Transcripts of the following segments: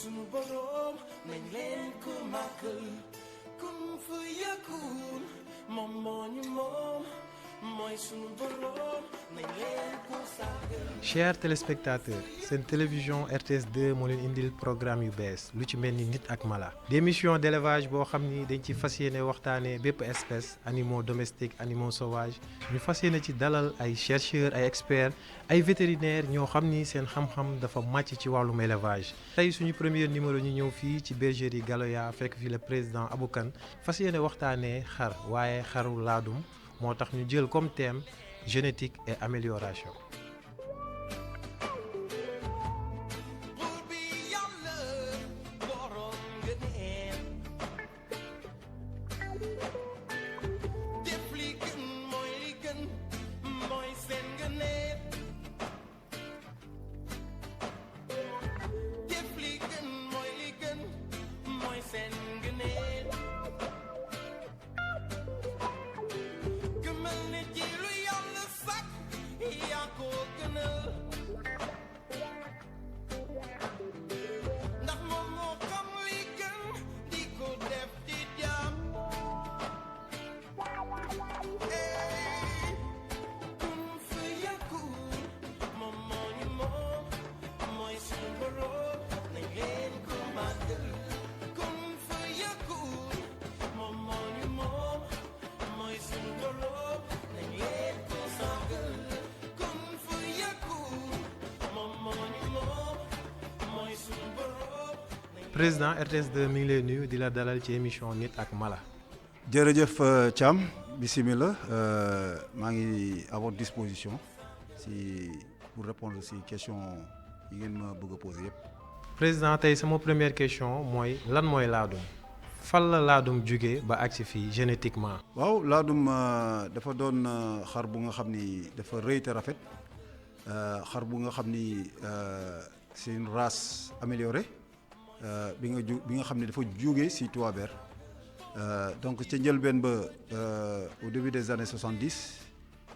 sunu borom nañ leen ko màggal kun fa yakun moom moo ñu moom mooy sunu borom nañ leen ko sàggal. Chers téléspectateurs, seen télévision RTS 2 moo leen indil programme yu bees lu ci mel ni nit ak mala. des émissions d'élevage boo xam ni dañ ci fas yéene waxtaanee bépp espèce animaux domestiques animaux sauvages ñu fas yéene ci dalal ay chercheurs ay experts ay vétérinaires ñoo xam ni seen xam-xam dafa màcc ci wàllum élevage. tey suñu premier numéro ñu ñëw fii ci bergerie Galoya fekk fi le président Abou Kane fas yéene waxtaanee xar waaye xaru laadum moo tax ñu jël comme thème génétique et amélioration. président RTS 2 mi ngi lay nuyu di la dalal ci émission nit ak mala. jërëjëf Thiam bismillah maa ngi à votre disposition pour répondre si question yi ngeen ma bëgg a poser yëpp. président tey sama première question mooy lan mooy laadum fan la laadum jóge ba agsi fii génétiquement. waaw laadum dafa doon xar bu nga xam ni dafa rëy te rafet xar bu nga xam ni c'est une race améliorée. bi nga xam ne dafa jóge ci Touaber donc ca njëlbeen ba au début des années 70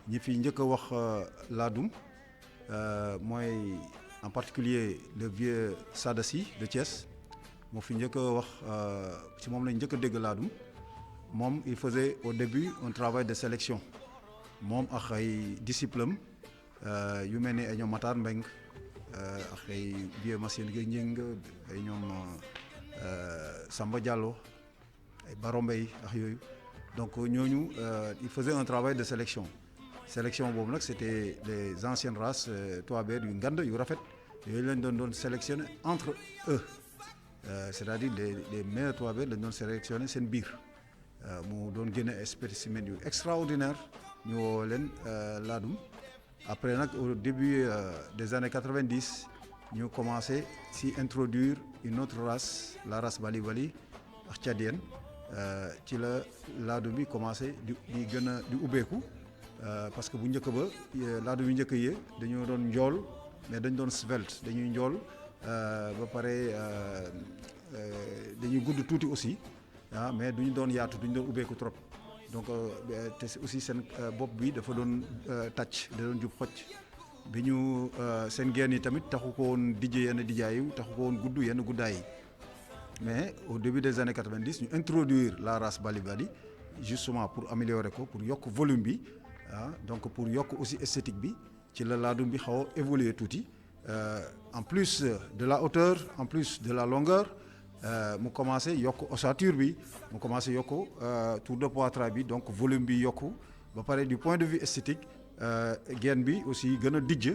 ñi fi njëkk a wax laadum mooy en particulier le vieux Sadassi de Thiès moo fi njëkk a wax ci moom lañ njëkk a dégg laadum moom il faisait au début un travail de sélection moom ak ay disciples yu mel ni ay ñoom Matar Mbeng ak ay vieux Massène Gueye Njëng ay ñoom Samba Diallo ay Baro Mbay ak yooyu donc ñooñu il faisait un travail de sélection boobu nag c'était les anciennes races Touaber yu ngand yu rafet yooyu lañ doon sélectionner entre eux c'est-à-dire les meilleurs Touaber lañ doon sélectionner seen biir mu doon génne ay spécimens yu extraordinaire ñu woo leen laadum. Après nag au début des années 90 ñu commencé si introduire une autre race la race Bali Bali ak tchadienne ci la laadum bi commencé di gën a di ubbeeku parce que bu njëkk ba laadum yu njëkk yi dañoo doon njool mais dañ doon svelte dañuy njool ba pare dañuy gudd tuuti aussi mais duñu doon yaatu duñu doon ubbeeku trop. donc te aussi seen bopp bi dafa doon tàcc da doon jub xocc bi ñu seen geen yi tamit taxu ko woon dijje yenn dijjaayu taxu ko woon gudd yenn guddaay yi mais au début des années 90 ñu introduire la race Bali Bali justement pour améliorer ko pour yokk volume bi donc pour yokk aussi esthétique bi ci la laadum bi xaw a évoluer tuuti en plus de la hauteur en plus de la longueur mu commencé yokk ossature bi mu commencé yokk tour de poitrine bi donc volume bi yokku ba pare du point de vue esthétique geen bi aussi gën a dijj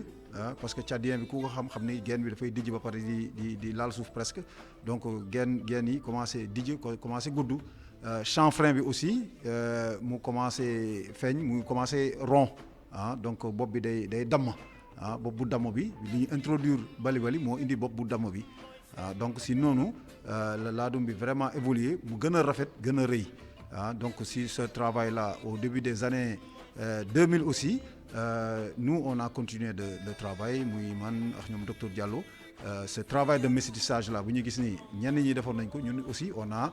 parce que tchadien bi ku ko xam ni geen bi dafay dijj ba pare di laal suuf presque donc geen yi commencé dijj commencé gudd chanfrein bi aussi mu commencé feeñ mu commencé rond donc bopp bi day damm bopp bu damm bi li ñu introduire Bali Bali moo indi bopp bu damm bi donc si noonu la laadum bi vraiment évolué mu gën a rafet gën a rëy donc si ce travail là au début des années 2000 aussi nous on a continué le travail muy man ak ñoom docteur Diallo ce travail de métissage là bu ñu gis ni ñenn ñi defoon nañ ko ñun aussi on a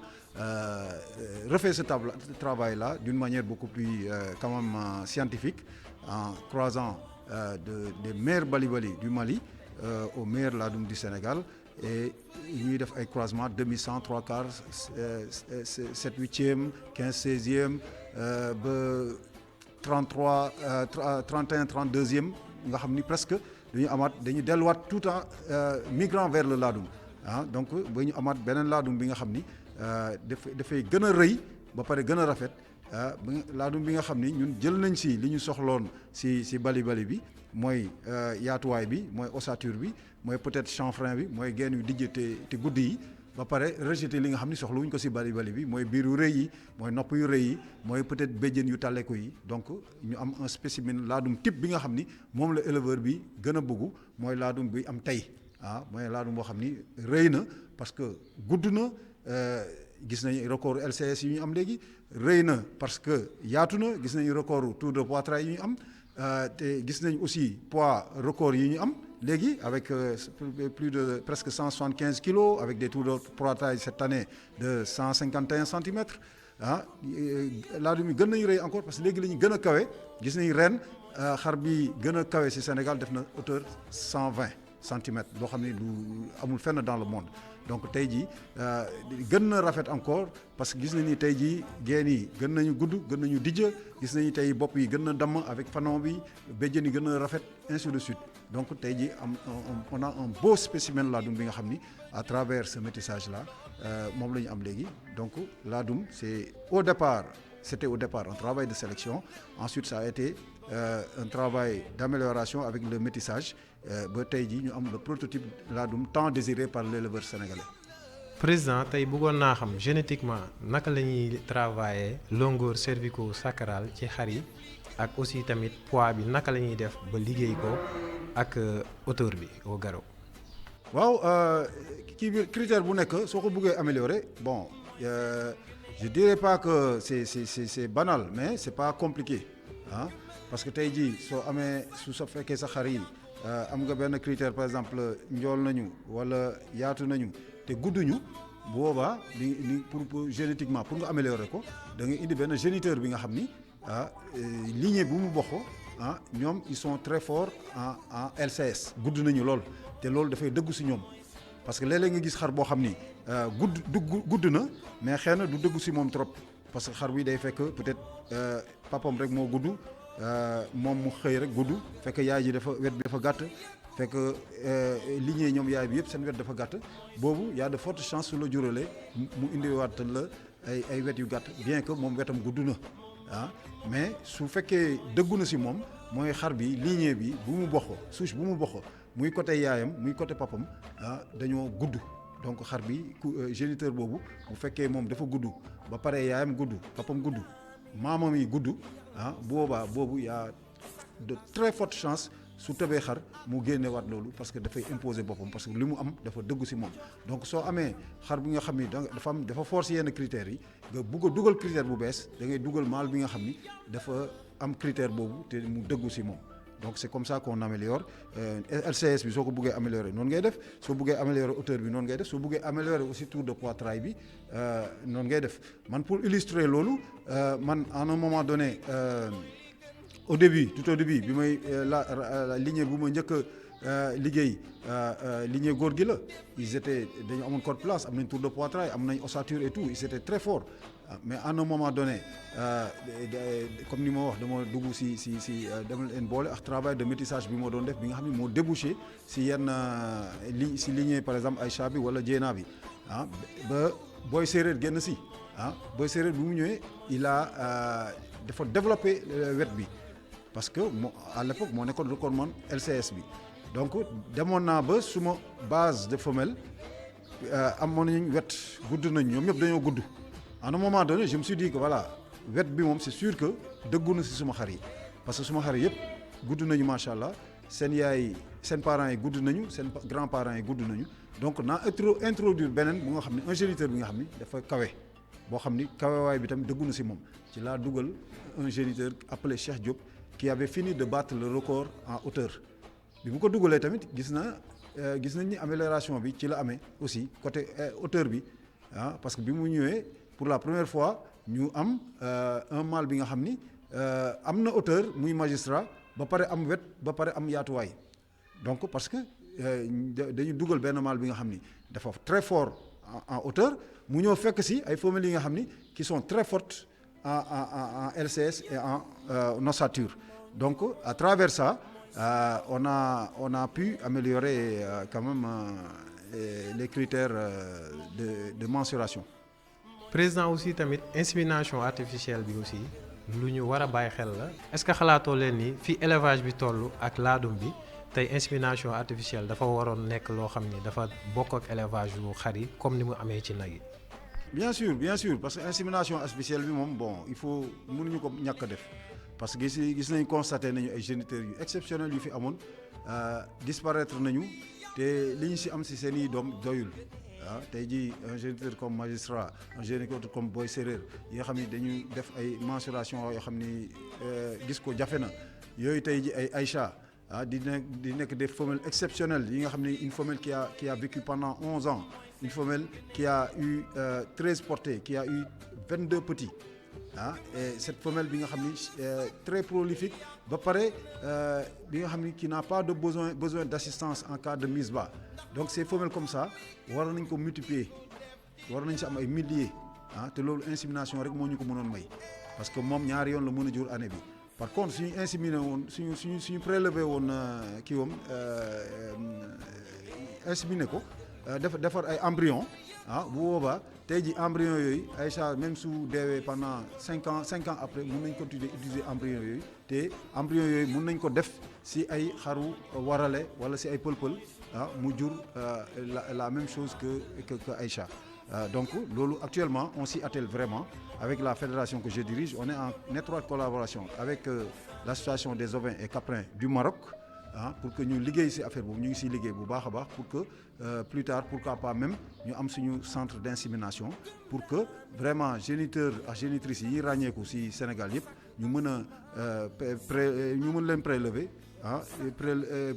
refait ce travail là d'une manière beaucoup plus quand même scientifique en croisant des meilleurs Bali Bali du Mali aux meilleurs laadum du Sénégal et ñuy def ay croisement demi 100 3 quarts 7 8e 15 16e ba 33 31 32e nga xam ni presque dañuy delluwaat tout temps migrant vers le laadum donc ba ñu amaat beneen laadum bi nga xam ni dafay gën a rëy ba pare gën a rafet laadum bi nga xam ni ñun jël nañ si li ñu soxloon si bali bi mooy yaatuwaay bi mooy ossature bi mooy peut-être chanfrein bi mooy genn yu dijj te guddi yi ba pare rejeté li nga xam ni soxlawuñ ko si bali bi mooy biir yu rëy yi mooy nopp yu rëy yi mooy peut-être béjjén yu tàlleeku yi donc ñu am un spécimen laadum type bi nga xam ni moom la éleveur bi gën a bëggu mooy laadum bi am tey mooy laadum boo xam ni rëy na parce que gudd na gis nañ record LCS yi ñu am léegi rëy na parce que yaatu na gis nañu record tour de poitrail yi ñu am te gis nañ aussi poids record yi ñu am léegi avec plus de presque 175 kilos avec des tours de poitrail cette année de 151 centimètres laadum yi gën nañu rëy encore parce que léegi la ñu gën a kawe gis nañu ren xar bi gën a kawe ci Sénégal def na hauteur 120 centimètres boo xam ne du amul fenn dans le monde donc tey jii gën na rafet encore parce que gis nañu tey jii geen yi gën nañu gudd gën nañu dijj gis nañu tey bopp yi gën na damm avec fanon bi béjjën yi gën na rafet ainsi de suite donc tey jii on a un beau spécimen laadum bi nga xam ni à travers ce métissage là moom la ñu am léegi donc laadum c'était au départ un travail de sélection ensuite ça a été un travail d'amélioration avec le métissage ba tey jii ñu am le prototype laadum tant désiré par l'éleveur sénégalais. Président tey bëggoon naa xam génétiquement naka la ñuy travailler longueur cervico-sacrale ci xar yi ak aussi tamit poids bi naka la ñuy def ba liggéey ko ak hauteur bi au garrot. waaw kii bi critère bu nekk soo ko bëggee améliorer bon je dirais pas que c'est banal mais c'est pas compliqué parce que tey jii su fekkee sa xar yi am nga benn critère par exemple njool nañu wala yaatu nañu te gudduñu boobaa pour génétiquement pour nga améliorer ko da ngay indi benn géniteur bi nga xam ni lignée bu mu bokk ñoom ils sont très forts en LCS gudd nañu lool te loolu dafay dëggu si ñoom parce que léeg-léeg nga gis xar boo xam ni gudd na mais xëy na du dëggu si moom trop parce que xar bi day fekk peut-être papam rek moo gudd moom mu xëy rek gudd fekk yaay ji wet bi dafa gàtt fekk lignée ñoom yaay bi yëpp seen wet dafa gàtt boobu y a de fortes chances su la juralee mu indiwaat la ay wet yu gàtt bien que moom wetam gudd na mais su fekkee dëggu na si moom mooy xar bi lignée bi bu mu bokk souche bu mu bokk muy côté yaayam muy côté papam dañoo gudd donc xar bi géniteur boobu bu fekkee moom dafa gudd ba pare yaayam gudd papam gudd maamam yi gudd boobaa boobu y a de très fortes chances su tëbee xar mu génnewaat loolu parce que dafay imposer boppam parce que li mu am dafa dëggu si moom donc soo amee xar bi nga xam ni dafa forcer yenn critères yi nga bugg a dugal critère bu bees da ngay dugal mâle bi nga xam ni dafa am critère boobu te mu dëggu si moom donc c'est comme ça qu'on améliore LCS bi soo ko buggee améliorer noonu ngay def soo buggee améliorer hauteur bi noonu ngay def soo buggee améliorer aussi tour de poitrail bi noonu ngay def man pour illustrer loolu man à un moment donné tout au début bi may la lignée bu ma njëkk a liggéey lignée góor gi la dañu amoon code place am nañ tour de poitrail am nañ ossature et tout ils étaient très forts mais à un moment donné comme ni ma wax dama dugg si dama leen boole ak travail de métissage bi moo doon def bi nga xam ne moo débouché si yenn si lignée par exemple Aïcha bi wala Jéena bi ba booy séeréer génn si booy séeréer bi mu ñëwee il a dafa développé wet bi parce que à l'époque moo nekkoon recordman LCS bi donc demoon naa ba suma base de femelle amoon nañu wet gudd nañ ñoom ñëpp dañoo gudd à un moment donné je me suis dit que voilà wet bi moom c'est sûr que dëggu na si suma xar yi parce que suma xar yëpp gudd nañu macha allah seen yaay seen parents yi gudd nañu seen grands parents yi gudd nañu donc naa introduire beneen bu nga xam ne un géniteur bi nga xam ni dafa kawe boo xam ni kawewaay bi tamit dëggu na si moom ci laa dugal un géniteur appelé Cheikh Diop qui avait fini de battre le record en hauteur bi mu ko dugalee tamit gis nañ ni amélioration bi ci la amee aussi côté hauteur bi parce que bi mu ñëwee pour la première fois ñu am un mâle bi nga xam ni am na hauteur muy magistrat ba pare am wet ba pare am yaatuwaay donc parce que dañu dugal benn mâle bi nga xam ni dafa très fort en hauteur mu ñëw fekk si ay femelles yi nga xam ni qui sont très fortes en LCS et en ossature. Donc à travers ça on a pu améliorer quand même les critères de mensuration. président aussi tamit insémination artificielle bi aussi lu ñu war a bàyyi xel la est-ce que xalaatoo leen ni fi élevage bi toll ak laadum bi tey insémination artificielle dafa waroon nekk loo xam ni dafa bokk ak élevage yu xar yi comme ni mu amee ci nag yi. bien sûr parce que insémination artificielle bi moom bon il faut mënuñu ko ñàkk a def parce que gis nañ constaté nañu ay géniteurs yu exceptionnels yu fi amoon disparaître nañu te li ñu si am si seen i doom doyul. tey jii un géniteur comme magistrat un géniteur comme boy séréer yi nga xam ni dañuy def ay mensuration yoo xam ni gis ko jafe na yooyu tey ji ay Aïcha di nekk des femelles exceptionnelles yi nga xam ni une femelle qui a vécu pendant 11 ans une femelle qui a eu 13 portées qui a eu 22 petits et cette femelle bi nga xam ni très prolifique ba pare bi nga xam ni qui n'a pas de besoin d'assistance en cas de mise bas. Donc ces femelles comme ça war nañ ko multiplier war nañ si am ay milliers te loolu insémination rek moo ñu ko mënoon may parce que moom ñaari yoon la mën a jur année bi. Par contre suñu inséminé woon suñu prélevé woon kii woom inséminé ko defar ay embryon bu boobaa tey ji embryon yooyu Aïcha même su deewee pendant 5 ans après mën nañ continuer utiliser embryon yooyu te embryon yooyu mën nañ ko def si ay xaru warale wala si ay pël-pël mu jur la même chose que Aïcha. Donc loolu actuellement on s'y attelle vraiment avec la fédération que je dirige. On est en étroite collaboration avec l'association des ovins et caprins du Maroc pour que ñu liggéey ci affaire boobu ñu ngi ciy liggéey bu baax a baax pour que plus tard pourquoi pas même ñu am suñu centre d'insémination pour que vraiment géniteurs ak génitrices yi ràññeeku ci Sénégal yëpp ñu mën a ñu mën leen prélever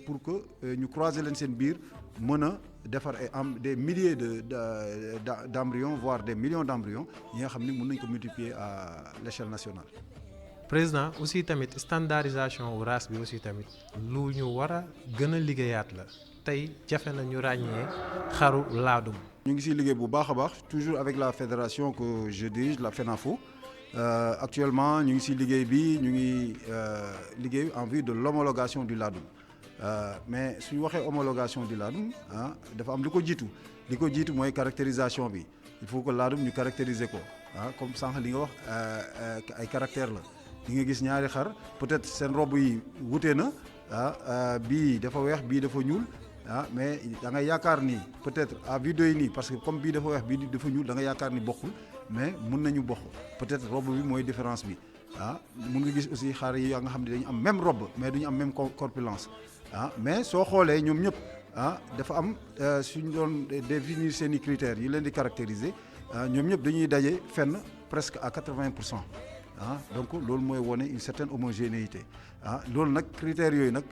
pour que ñu croiser leen seen biir mën a defar ay des milliers d'embryons voire des millions d'embryons yi nga xam ni mën nañ ko multiplier à l'échelle nationale. président aussi tamit standardisation wu race bi aussi tamit lu ñu war a gën a liggéeyaat la tey jafe na ñu ràññee xaru laadum. ñu ngi siy liggéey bu baax a baax toujours avec la fédération que je dirige la FENAFO. Actuellement ñu ngi ci liggéey bi ñu ngi liggéey en vue de l'homologation du laadum mais suñu waxee homologation du laadum dafa am li ko jiitu mooy caractérisation bi il faut que laadum ñu caractériser ko comme sànq li nga wax ay caractère la di nga gis ñaari xar peut-être seen robe yi wute na bii dafa weex bii dafa ñuul mais da nga yaakaar ni peut-être à vue d'œil nii parce que comme bii dafa weex bii dafa ñuul da nga yaakaar ni bokkul mais mun nañu bokk peut-être robe bi mooy différence bi mun nga gis aussi xar yi nga xam ne dañu am même robe mais duñu am même corpulence mais soo xoolee ñoom ñëpp dafa am suñu doon définir seeni critères yi leen di caractériser ñoom ñëpp dañuy daje fenn presque à 80%. Donc loolu mooy wone une certaine homogénéité loolu nag critères yooyu nag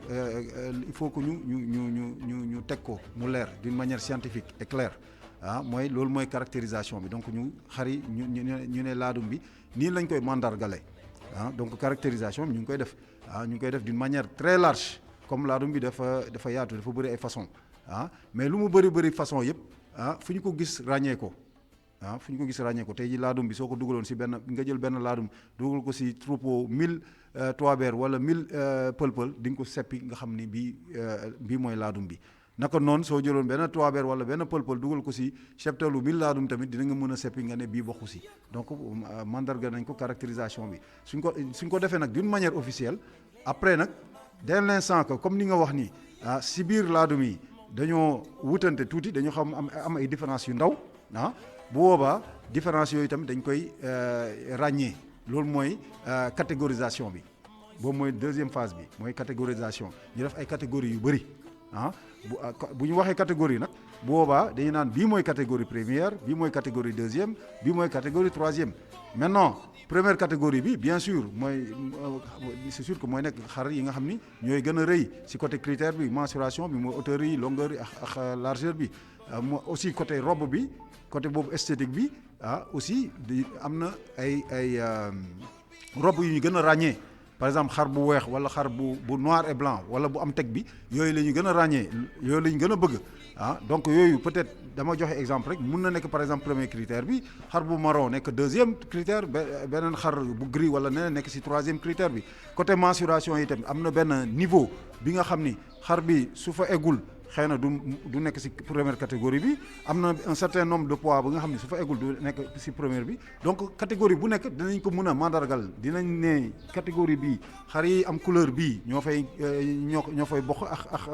il faut que ñu teg ko mu leer d'une manière scientifique et claire mooy loolu mooy caractérisation bi donc ñu xar yi ñu ne laadum bi nii lañ koy mandargale donc caractérisation bi ñu ngi koy def d'une manière très large comme laadum bi dafa yaatu dafa bëri ay façon mais lu mu bëri façon yëpp fu ñu ko gis ràññee ko tey ji laadum bi soo ko dugaloon si benn nga jël benn laadum dugal ko si troupeau 1000 toiber wala 1000 pël-pël di nga ko seppi nga xam ni bii mooy laadum bi naka noonu soo jëloon benn toiber wala benn pël-pël dugal ko si cheptelu 1000 laadum tamit dina nga mën a seppi nga ne bii bokku si donc mandarga nañ ko caractérisation bi suñ ko defee nag d'une manière officielle après nag dès l'instant que comme ni nga wax nii si biir laadum yi dañoo wutante tuuti dañoo xam am ay différences yu ndaw bu boobaa différence yooyu tamit dañ koy ràññee loolu mooy catégorisation bi boobu mooy deuxième phase bi mooy catégorisation ñu def ay catégories yu bëri bu ñu waxee catégorie nag bu boobaa dañu naan bii mooy catégorie première bii mooy catégorie deuxième bii mooy catégorie troisième maintenant première catégorie bi bien sûr c'est sûr que mooy nekk xar yi nga xam ni ñooy gën a rëy ci côté critère bi mensuration bi mooy hauteur yi longueur yi ak largeur bi aussi côté robe bi côté boobu esthétique bi aussi am na ay robe yu ñu gën a ràññee par exemple xar bu weex wala xar bu noir et blanc wala bu am teg bi yooyu la ñu gën a ràññee yooyu la ñu gën a bëgg donc yooyu peut-être dama joxe exemple rek mun na nekk par exemple premier critère bi xar bu marron nekk deuxième critère beneen xar bu gris wala neneen nekk ci troisième critère bi côté mensuration yi tamit am na benn niveau bi nga xam ni xar bi su fa eggul xëy na du nekk ci première catégorie bi am na un certain nombre de poids ba nga xam ne su fa eggul du nekk ci première bi donc catégorie bu nekk dinañ ko mën a mandargal dinañ ne catégorie bi xar yi am couleur bii ñoo fay bokk ak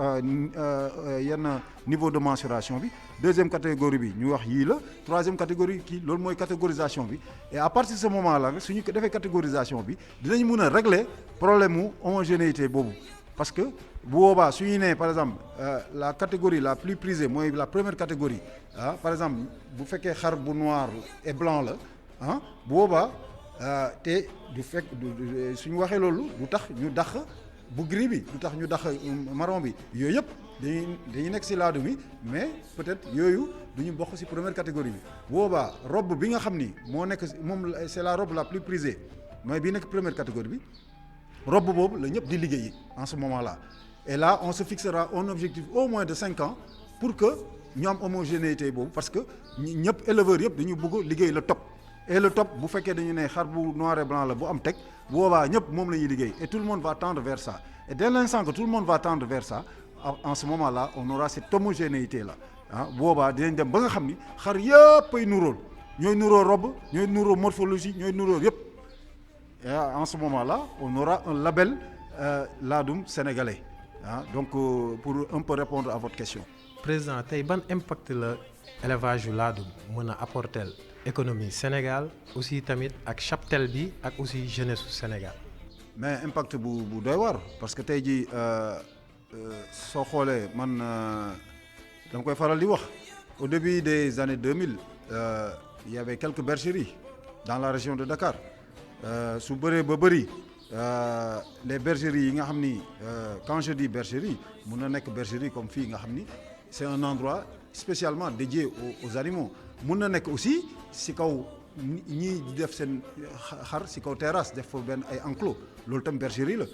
yenn niveau de mensuration bi deuxième catégorie bi ñu wax yii la troisième catégorie kii loolu mooy catégorisation bi et à partir de ce moment là suñu defee catégorisation bi dinañ mën a régler problème mu homogénéité boobu parce que bu boobaa su ñu nee par exemple la catégorie la plus prisée mooy la première catégorie par exemple bu fekkee xar bu noir et blanc la bu boobaa te du fekk suñu waxee loolu du tax ñu dàq bu gris bi du tax ñu dàq marron bi yooyu yëpp dañuy nekk ci laadum bi mais peut-être yooyu du ñu bokk ci première catégorie bi bu boobaa robe bi nga xam ni moo nekk moom c'est la robe la plus prisée mooy bii nekk première catégorie bi robe boobu la ñëpp di liggéeyi en ce moment-là et là on se fixera un objectif au moins de 5 ans pour que ñu am homogénéité boobu parce que ñëpp éleveurs yëpp dañu bëgg liggéey le top et le top bu fekkee dañu ne xar bu noir et blanc la bu am teg bu boobaa ñëpp moom la ñuy liggéey et tout le monde va tendre vers ça et dès l'instant que tout le monde va tendre vers ça en ce moment-là on aura cette homogénéité là bu boobaa dinañ dem ba nga xam ni xar yëpp ay nuróol ñooy nuróo robe ñooy nuróo morphologie ñooy nuróo yëpp et en ce moment-là on aura un label laadum sénégalais donc pour un peu répondre à votre question. Président tey ban impact la élevage yu laadum mën a apporter économie Sénégal aussi tamit ak cheptel bi ak aussi jeunesse su Sénégal. mais impact bu doy war parce que tey jii soo xoolee man dama koy faral di wax au début des années 2000 il y avait quelques bergeries dans la région de Dakar su bëree ba bëri les bergeries yi nga xam ni quand je dis bergerie mun na nekk bergerie comme fii nga xam ni c'est un endroit spécialement dédié aux animaux mun na nekk aussi si kaw ñii di def seen xar si kaw terrasse def fa benn ay enclos loolu tam bergerie la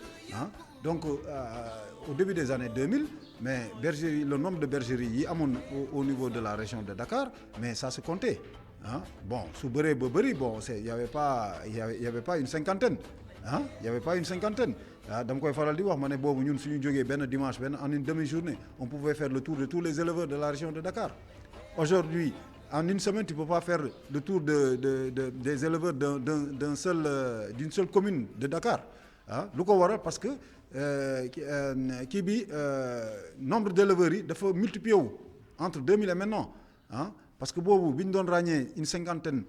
donc au début des années 2000 mais bergerie le nombre de bergeries yi amoon au niveau de la région de Dakar mais ça se comptait bon su bëree ba bëri bon il y avait pas une cinquantaine il y avait pas une cinquantaine dama koy faral di wax ma ne boobu ñun suñu jógee benn dimanche en une demi-journée on pouvait faire le tour de tous les éleveurs de la région de Dakar aujourd'hui en une semaine tu peux pas faire le tour des éleveurs d'une seule commune de Dakar lu ko waral parce que kii bi nombre d'éleveurs yi dafa multiplier wu entre 2000 et maintenant parce que boobu bi ñu doon ràññee une cinquantaine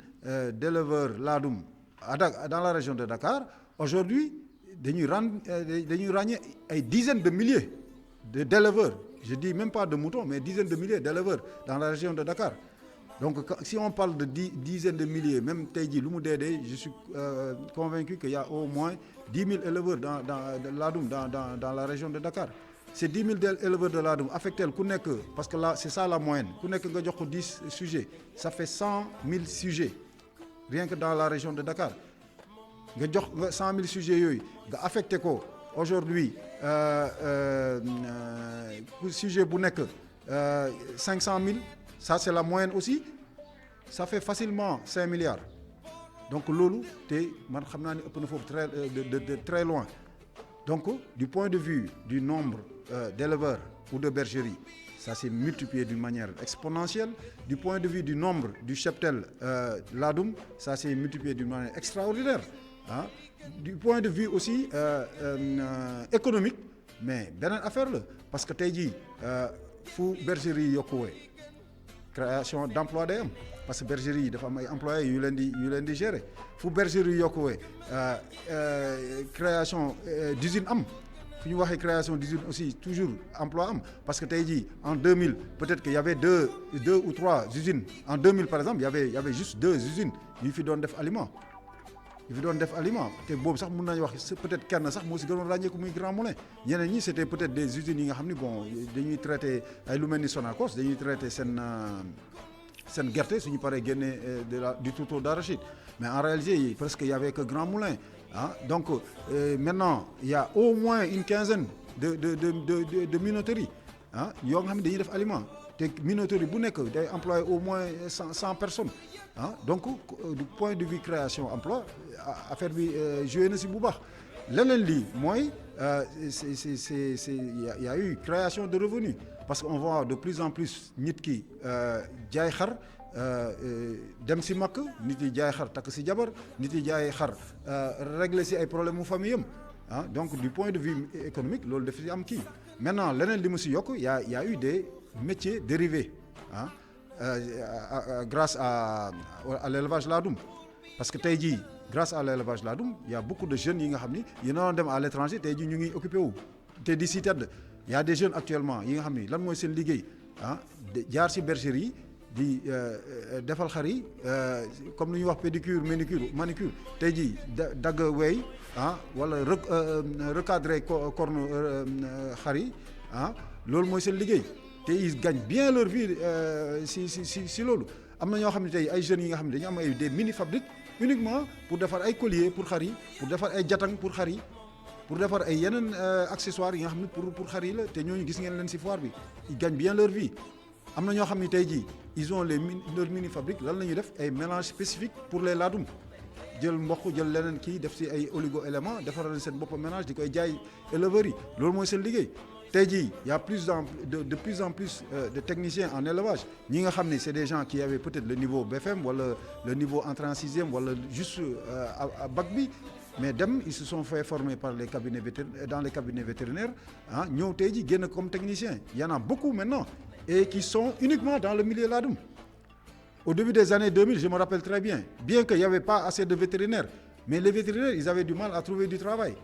d'éleveurs laadum dans la région de Dakar aujourd'hui dañuy ràññee ay dizaines de milliers d'éleveurs je dis même pas de moutons mais dizaines de milliers d'éleveurs dans la région de Dakar donc si on parle de dizaines de milliers même tey jii lu mu dee je suis convaincu qu'il y a au moins 10 000 éleveurs dans laadum dans la région de Dakar ces 10 000 éleveurs de laadum affectés ku nekk parce que là c'est ça la moyenne ku nekk nga jox ko 10 sujets ça fait 100 000 sujets rien que dans la région de Dakar nga jox nga 100 000 sujets yooyu nga affecté ko aujourd'hui sujet bu nekk 500 000 ça c'est la moyenne aussi ça fait facilement 5 milliards donc loolu te man xam naa ne ëpp na foofu de très loin donc du point de vue du nombre d'éleveurs ou de bergeries ça s'est multiplié d'une manière exponentielle du point de vue du nombre du cheptel laadum ça s'est multiplié d'une manière extraordinaire du point de vue aussi économique mais beneen affaire la parce que tey jii fu bergerie yi yokkuwee création d'emploi day am parce que bergerie yi dafa am ay employés yu leen di gérer fu bergerie yi yokkuwee création d'usine am fu ñu waxee création d'usine aussi toujours emploi am parce que tey jii en 2000 peut-être qu'il y avait deux ou trois usines en 2000 par exemple il y avait juste 2 usines yu fi doon def aliment te boobu sax mën nañu wax peut-être kenn sax moo si gënoon ràññeeku muy Grand Moulin ñeneen ñi c'était peut-être des usines yi nga xam ni bon dañuy traiter ay lu mel ni Sonacos dañuy traiter seen gerte suñu paree génnee du tourteau d'arachide mais en réalité presque il y avait que Grand Moulin donc maintenant il y a au moins une quinzaine de minoteries yoo nga xam ne dañuy def aliment te minoterie bu nekk day employé au moins 100 personnes donc du point de vue création emploi affaire bi joué na si bu baax leneen lii mooy il y a eu création de revenus parce que on voit de plus en plus nit ki jaay xar dem si makk nit yi jaay xar takk si jabar nit yi jaay xar régler si ay problème mu famille am donc du point de vue économique loolu daf si am kii maintenant leneen li mu si yokk y a eu des métiers dérivés grâce à l'élevage laadum parce que tey jii grâce à l'élevage laadum y a beaucoup de jeunes yi nga xam ni yéen a dem à l'étranger tey jii ñu ngi occupé wu te di si tedd y a des jeunes actuellement yi nga xam ni lan mooy seen liggéey jaar si bergerie di defal xar yi comme lu ñuy wax pédicure manicure tey jii dagg wey wala recadrer corne xar yi loolu mooy seen liggéey te ils gagnent bien leur vie si loolu am na ñoo xam ne tey ay jeunes yi nga xam ne dañu am ay des mini fabriques uniquement pour defar ay colliers pour xar yi pour defar ay jatang pour xar yi pour defar ay yeneen accessoires yi nga xam ne pour xar yi la te ñooñu gis ngeen leen si foire bi ils gagnent bien leur vie am na ñoo xam ne tey jii ils ont leur mini fabrique lan la ñuy def ay mélange spécifique pour les laadum jël mboq jël leneen kii def si ay oligo éléments defaral seen bopp mélange di koy jaay éleveurs yi loolu mooy seen liggéey tey jii y a de plus en plus de techniciens en élevage ñi nga xam ne c'est des gens qui avaient peut-être le niveau BFM wala le niveau entrée en sixième wala juste à bac bi mais ils se sont fait former par les cabinets dans les cabinets vétérinaires ñëw tey jii génn comme technicien y en a beaucoup maintenant et qui sont uniquement dans le milieu laadum. Au début des années 2000, je me rappelle très bien qu'il n'y avait pas assez de vétérinaires, mais les vétérinaires, ils avaient du mal à trouver du travail.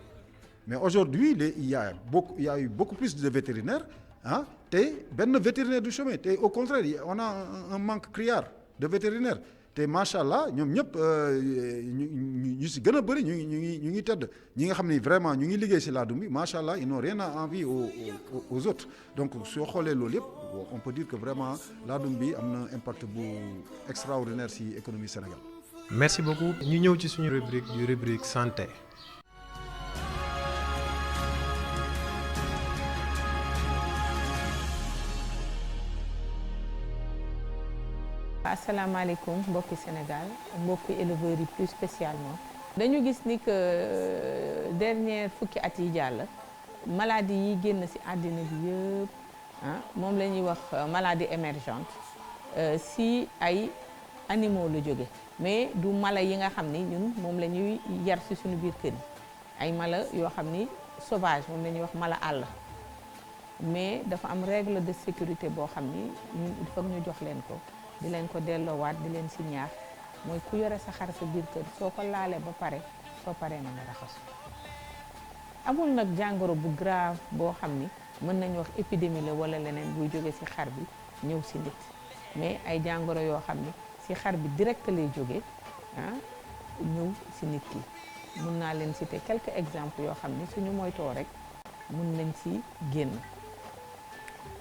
Mais aujourd'hui, il y a eu beaucoup plus de vétérinaires, ben vétérinaire du chemin. Au contraire, on a un manque criard de vétérinaires. te macha allah ñoom ñëpp ñu si gën a bëri ñu ngi tedd ñi nga xam ne vraiment ñu ngi liggéey si laadum bi macha allah ils n'ont rien à envier aux autres donc soo xoolee loolu yëpp on peut dire que vraiment laadum bi am na impact bu extraordinaire si économie Sénégal. merci beaucoup ñu ñëw ci suñu rubrique santé. asalaamaaleykum mbokki Sénégal mbokki éleveurs yi plus spécialement dañu gis ni que dernière fukki at yi jàll maladie yi génn ci àddina bi yëpp moom la ñuy wax maladie émergente si ay animaux la jóge mais du mala yi nga xam ni ñun moom la ñuy yar ci suñu biir kër yi ay mala yoo xam ni sauvage moom la ñuy wax mala àll mais dafa am règle de sécurité boo xam ni ñun il faut ñu jox leen ko di leen ko delloowaat di leen si ñaax mooy ku yore sa xar sa biir kër soo ko laalee ba pare soo paree na nga raxasu amul nag jàngoro bu grave boo xam ni mën nañu wax épidémie la wala leneen buy jóge si xar bi ñëw si nit mais ay jàngoro yoo xam ni si xar bi direct lay jóge ñëw si nit ki mun naa leen citer quelques exemples yoo xam ni suñu moytoo rek mun nañ si génn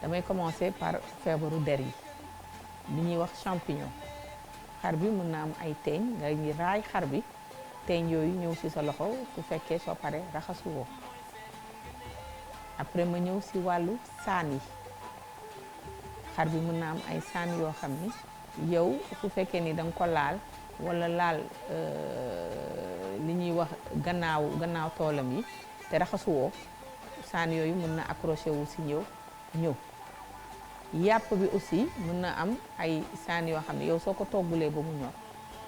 damay commencer par feebaru der yi li ñuy wax champignon xar bi mën na am ay teeñ nga ngi raay xar bi teeñ yooyu ñëw ci sa loxo su fekkee soo paree raxasu woo après ma ñëw ci wàllu saan yi xar bi mën na am ay saan yoo xam ni yow su fekkee ni da nga ko laal walla laal li ñuy wax gannaaw toolam yi te raxasu woo saan yooyu mën na accroché wu ci ñëw yàpp bi aussi mën na am ay saan yoo xam ne yow soo ko toggulee ba mu ñor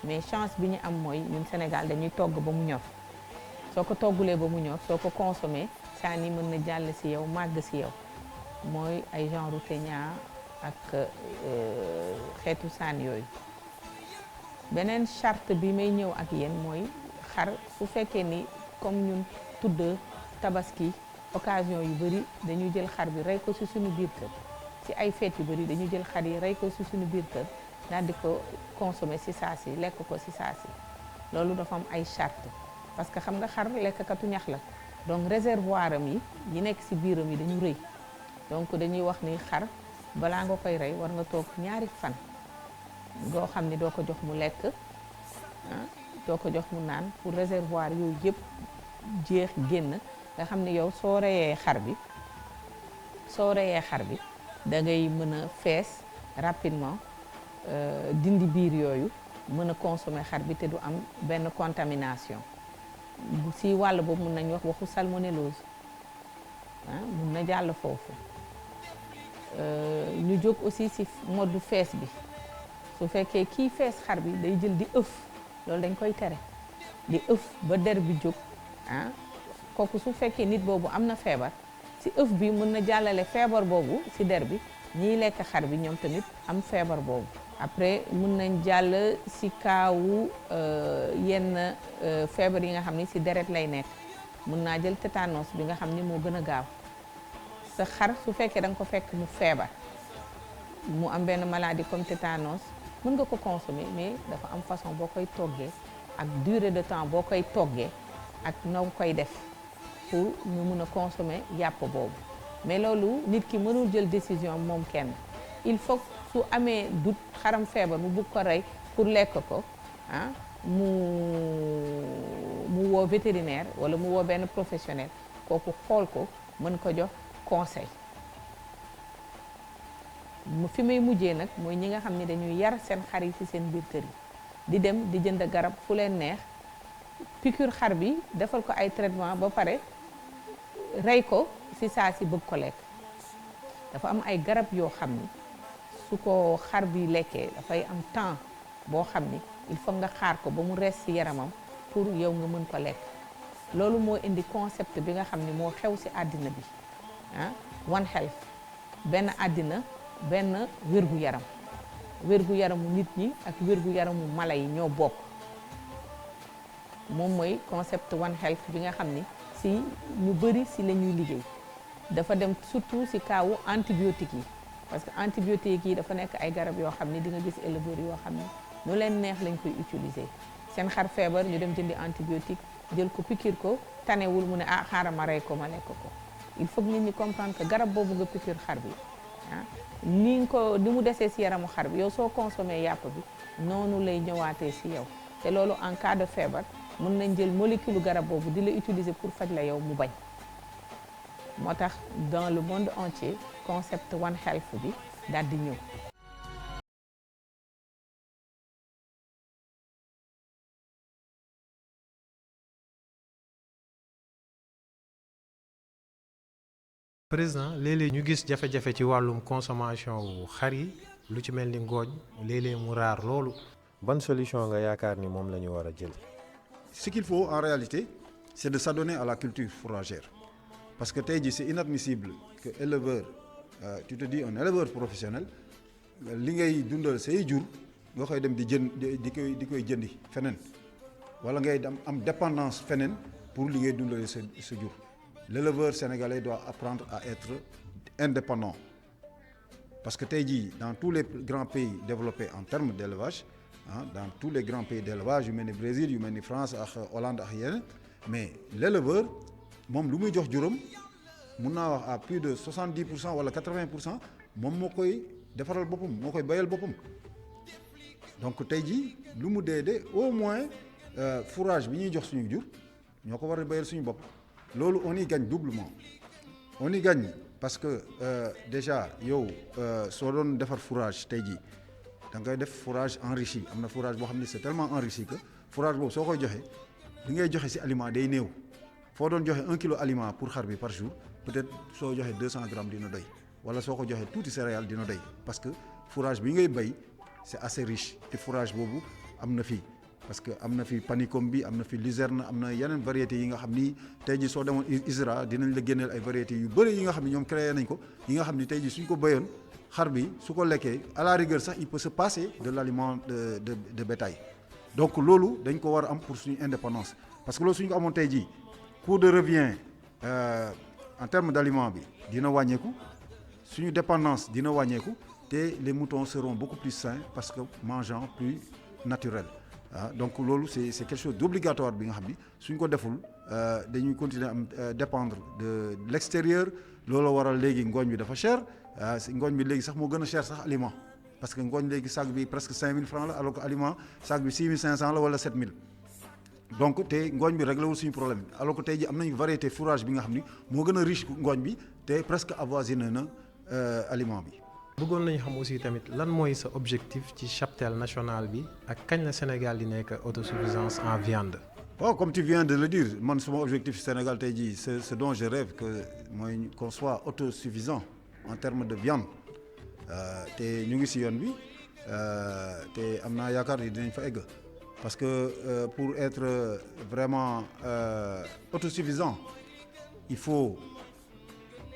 mais chance bi ñu am mooy ñun Sénégal dañuy togg ba mu ñor soo ko toggulee ba mu ñor soo ko consommé saan yi mën na jàll ci yow màgg ci yow mooy ay genre teñaa ak xeetu saan yooyu beneen charte bi may ñëw ak yéen mooy xar su fekkee ni comme ñun tudd tabaski occasion yu bari dañuy jël xar bi rey ko ci suñu biir kër ci ay fête yu bari dañu jël xar yi rey ko ci suñu biir kër daal di ko consommer ci saa si lekk ko ci saa si loolu dafa am ay charte parce que xam nga xar lekkkatu ñax la donc réservoir am yi nekk ci biiram yi dañu rëy donc dañuy wax ni xar balaa nga koy rey war nga toog ñaari fan doo xam ni doo ko jox mu lekk doo ko jox mu naan pour réservoir yooyu yëpp jeex génn nga xam ne yow soo reyee xar bi da ngay mën a fees rapidement dindi biir yooyu mën a consommer xar bi te du am benn contamination si wàll boobu mun nañ wax waxu salmonellose mun na jàll foofu ñu jóg aussi si mode fees bi su fekkee kii fees xar bi day jël di ëf loolu dañ koy tere di ëf ba der bi jóg kooku su fekkee nit boobu am na feebar si ëf bi mën na jàllale feebar boobu si der bi ñiy lekk xar bi ñoom tamit am feebar boobu après mën nañ jàll si kaawu yenn feebar yi nga xam ni si deret lay nekk mën naa jël tétanos bi nga xam ni moo gën a gaaw sa xar su fekkee da nga ko fekk mu feebar mu am benn maladie comme tétanos mën nga ko consommer mais dafa am façon boo koy toggee ak durée de temps boo koy toggee ak noo koy def pour ñu mun a consommer yàpp boobu mais loolu nit ki mënul jël décision moom kenn il faut su amee dut xaram feebar mu bugg ko rey pour lekk ko mu woo vétérinaire wala mu woo benn professionnel kooku xool ko mën ko jox conseil fi may mujjee nag mooy ñi nga xam ne dañuy yar seen xar yi ci seen biir kër yi di dem di jënd garab fu leen neex piqûre xar bi defal ko ay traitement ba pare rey ko ci saa si bëgg ko lekk dafa am ay garab yoo xam ni su ko xar bi lekkee dafay am temps boo xam ni il faut nga xaar ko ba mu rees ci yaramam pour yow nga mën ko lekk loolu moo indi concept bi nga xam ni moo xew ci àddina bi One Health benn àddina benn wér-gu-yaramu nit ñi ak wér-gu-yaramu mala yi ñoo bokk moom mooy concept One Health bi nga xam ni si ñu bëri si la ñuy liggéey dafa dem surtout si kaawu antibiotiques yi parce que antibiotiques yi dafa nekk ay garab yoo xam ni di nga gis éleveurs yoo xam ni nu leen neex lañ koy utiliser seen xar feebar ñu dem jëndi antibiotique jël ko piqûre ko tanewul mu ne xaaral ma rey ko ma lekk ko il faut que nit ñi comprendre que garab boobu nga piqûre xar bi ni mu desee si yaramu xar bi yow soo consommé yàpp bi noonu lay ñëwaatee si yow te loolu en cas de feebar mën nañ jël molécule garab boobu di la utiliser pour faj la yow mu bañ moo tax dans le monde entier concept One Health bi daal di ñëw. président léeg-léeg ñu gis jafe-jafe ci wàllum consommation wu xar yi lu ci mel ni ngooñ léeg-léeg mu raar loolu. ban solution nga yaakaar ni moom la ñu war a jël. Ce qu'il faut en réalité c'est de s'adonner à la culture fourragère parce que tey jii c'est inadmissible que éleveur tu te dis un éleveur professionnel li ngay dundal say jur nga koy dem di koy jëndi feneen wala ngay am dépendance feneen pour li ngay dundale sa jur. L'éleveur sénégalais doit apprendre à être indépendant parce que tey jii dans tous les grands pays développés en termes d'élevage dans tous les grands pays d'élevage yu mel ni Brésil yu mel ni France ak Hollande ak yeneen mais l'éleveur moom lu muy jox juróom mun naa wax à plus de 70% wala 80% moom moo koy defaral boppam moo koy bayal boppam donc tey jii lu mu dee au moins fourrage bi ñuy jox suñu jur ñoo ko war a bayal suñu bopp. loolu on y gagne doublement on y gagne parce que déjà yow soo doon defar fourrage tey jii da ngay def fourrage enrichi am na fourrage boo xam ne c'est tellement enrichi que fourrage boobu soo koy joxe li ngay joxe ci aliment day néew foo doon joxe 1 kilo aliment pour xar bi par jour peut-être soo joxe 200 grammes dina doy wala soo ko joxe tuuti céréales dina doy parce que fourrage bi ngay bay c'est assez riche te fourrage boobu am na fii. parce que am na fi panicum bi am na fi luzerne am na yeneen variétés yi nga xam ni tey jii soo demoon ISRA dinañ la génneel ay variétés yu bëri yi nga xam ni ñoom créé nañ ko yi nga xam ni tey jii suñ ko béyoon xar bi su ko lekkee à la rigueur sax il peut se passer de l'aliment de bétail donc loolu dañ ko war a am pour suñu indépendance parce que loolu suñ ko amoon tey jii coût de revient en termes d'aliment bi dina wàññeeku suñu dépendance dina wàññeeku te les moutons seront beaucoup plus sains parce que mangeant plus naturel. Donc loolu c'est quelque chose d'obligatoire bi nga xam ni suñ ko deful dañuy continuer am dépendre de l'extérieur loolu waral léegi ngooñ bi dafa cher ngooñ bi léegi sax moo gën a cher sax aliment parce que ngooñ léegi sac bi presque 5000 francs la alors que aliment sac bi 6500 la wala 7000 donc te ngooñ bi réglé wul suñu problème alors que tey ji am nañu variété fourrage bi nga xam ni moo gën a riche ngooñ bi te presque avoisiné na aliment bi. bëggoon nañu xam aussi tamit lan mooy sa objectif ci cheptel national bi ak kañ la Sénégal di nekk autosuffisance en viande. waaw comme tu viens de le dire man suma objectif Sénégal tey jii ce dont je rêve que mooy qu'on soit autosuffisant en termes de viande te ñu ngi si yoon bi te am naa yaakaar ni dinañ fa egg parce que pour être vraiment autosuffisant il faut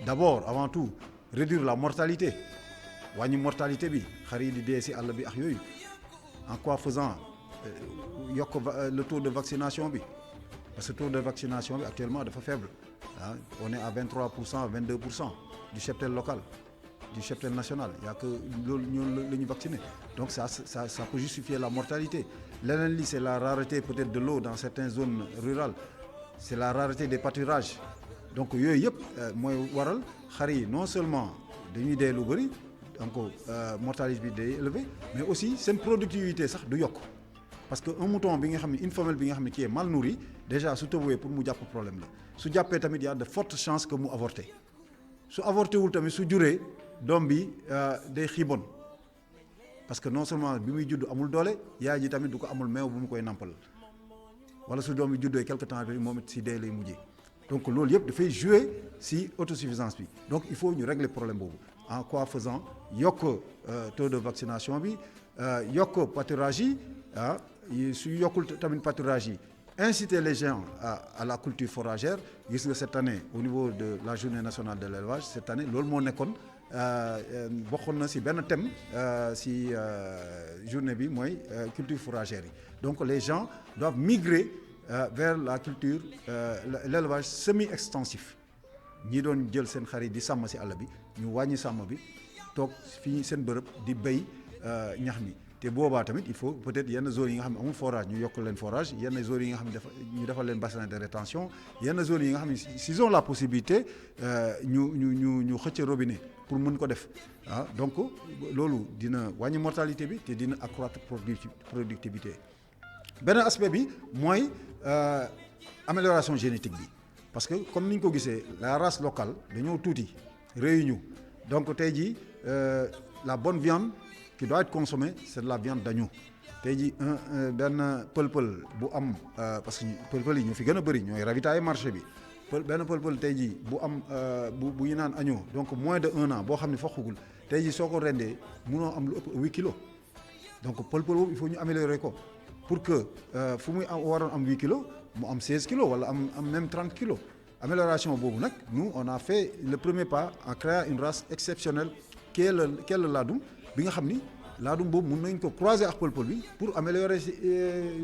d'abord avant tout réduire la mortalité wàññi mortalité bi xar yi di dee si àll bi ak yooyu en quoi faisant yokk le taux de vaccination bi parce que taux de vaccination bi actuellement dafa faible ah on est à 23% 22% du cheptel local du cheptel national y a que loolu ñoo la ñu vacciné donc ça peut justifier la mortalité leneen li c'est la rareté peut-être de l'eau dans certaines zones rurales c'est la rareté des pâturages donc yooyu yëpp mooy waral xar yi non seulement dañuy dee lu bëri donc mortalité bi day élevé mais aussi seen productivité sax du yokk parce que un mouton bi nga xam ne une femelle bi nga xam ne qui est mal nourrie déjà su tëbwee pour mu jàpp problème la su jàppee tamit y a de fortes chances que mu avorté su avorté wul tamit su juree doom bi day xiibon parce que non seulement bi muy judd amul doole yaay ji tamit du ko amul meew bu mu koy nampal wala su doom bi juddee quelque temps bi moom it si dee lay mujjee donc loolu yëpp dafay jouer si autosuffisance bi donc il faut ñu régler problème boobu en quoi faisant yokk taux de vaccination bi yokk pâturage yi su yokkul tamit pâturage yi inciter les gens à la culture fourragère gis nga cette année au niveau de la journée nationale de l'élevage cette année loolu moo nekkoon bokkoon na si benn thème si journée bi mooy culture fourragère yi donc les gens doivent migrer vers la culture l'élevage semi-extensif ñi doon jël seen xar yi di sàmm si àll bi ñu wàññi sàmm bi toog fii seen bërëb di béy ñax mi te boobaa tamit il faut peut-être yenn zones yi nga xam ne amul forage ñu yokk leen forage yenn zones yi nga xam ne ñu defal leen bassin de rétention yenn zones yi nga xam ne s'ils ont la possibilité ñu xëcc robinet pour mën ko def donc loolu dina wàññi mortalité bi te dina accroître productivité beneen aspect bi mooy amélioration génétique bi parce que comme ni ñu ko gisee la race locale dañoo tuuti réunis donc tey jii la bonne viande qui doit être consommée c'est de la viande d'agneau tey jii benn pël-pël bu am parce que pël-pël yi ñu fi gën a bëri ñooy ravitailler marché bi benn pël-pël tey jii bu am bu ñu naan agneau donc moins de 1 an boo xam ne foqagul tey jii soo ko rendee mënoo am lu ëpp 8 kilos donc pël-pël boobu il faut ñu améliorer ko pour que fu muy waroon am 8 kilos mu am 16 kilos wala am même 30 kilos amélioration boobu nag nous on a fait le premier pas en créant une race exceptionnelle qui est le laadum bi nga xam ni laadum boobu mun nañ ko croiser ak pël-pël bi pour améliorer